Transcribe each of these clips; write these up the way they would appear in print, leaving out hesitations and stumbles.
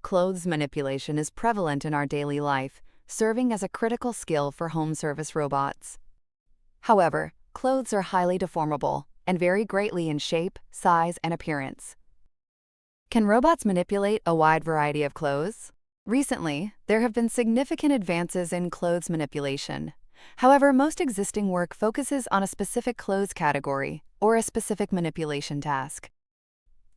clothes manipulation is prevalent in our daily life, serving as a critical skill for home service robots. However, clothes are highly deformable and vary greatly in shape, size, and appearance. Can robots manipulate a wide variety of clothes? Recently, there have been significant advances in clothes manipulation. However, most existing work focuses on a specific clothes category or a specific manipulation task.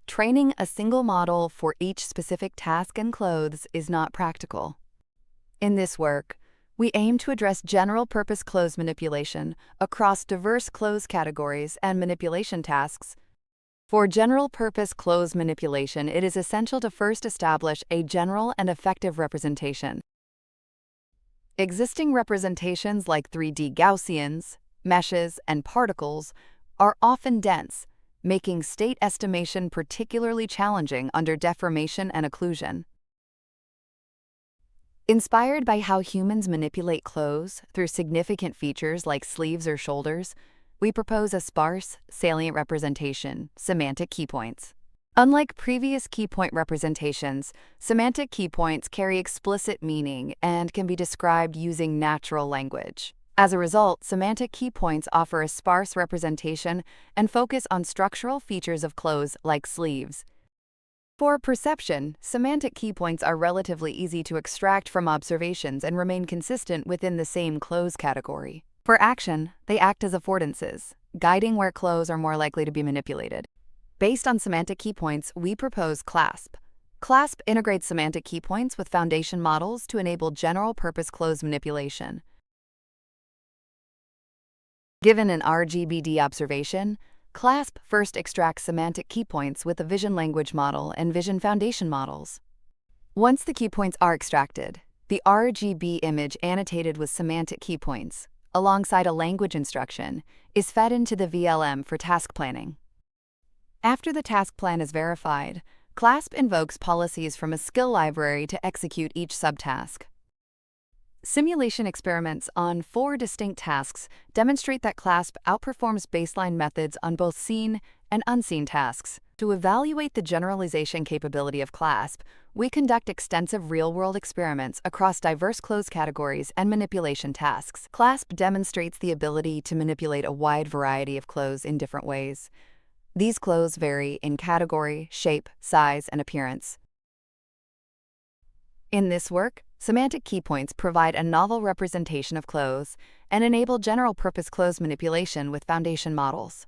Training a single model for each specific task in clothes is not practical. In this work, we aim to address general-purpose clothes manipulation across diverse clothes categories and manipulation tasks. For general-purpose clothes manipulation, it is essential to first establish a general and effective representation. Existing representations like 3D Gaussians, meshes, and particles are often dense, making state estimation particularly challenging under deformation and occlusion. Inspired by how humans manipulate clothes through significant features like sleeves or shoulders, we propose a sparse, salient representation, semantic keypoints. Unlike previous keypoint representations, semantic keypoints carry explicit meaning and can be described using natural language. As a result, semantic keypoints offer a sparse representation and focus on structural features of clothes like sleeves. For perception, semantic keypoints are relatively easy to extract from observations and remain consistent within the same clothes category. For action, they act as affordances, guiding where clothes are more likely to be manipulated. Based on semantic keypoints, we propose CLASP. CLASP integrates semantic keypoints with foundation models to enable general-purpose clothes manipulation. Given an RGBD observation, CLASP first extracts semantic keypoints with a vision language model and vision foundation models. Once the keypoints are extracted, the RGB image annotated with semantic keypoints, alongside a language instruction, is fed into the VLM for task planning. After the task plan is verified, CLASP invokes policies from a skill library to execute each subtask. Simulation experiments on 4 distinct tasks demonstrate that CLASP outperforms baseline methods on both seen and unseen tasks. To evaluate the generalization capability of CLASP, we conduct extensive real-world experiments across diverse clothes categories and manipulation tasks. CLASP demonstrates the ability to manipulate a wide variety of clothes in different ways. These clothes vary in category, shape, size, and appearance. In this work, semantic keypoints provide a novel representation of clothes and enable general-purpose clothes manipulation with foundation models.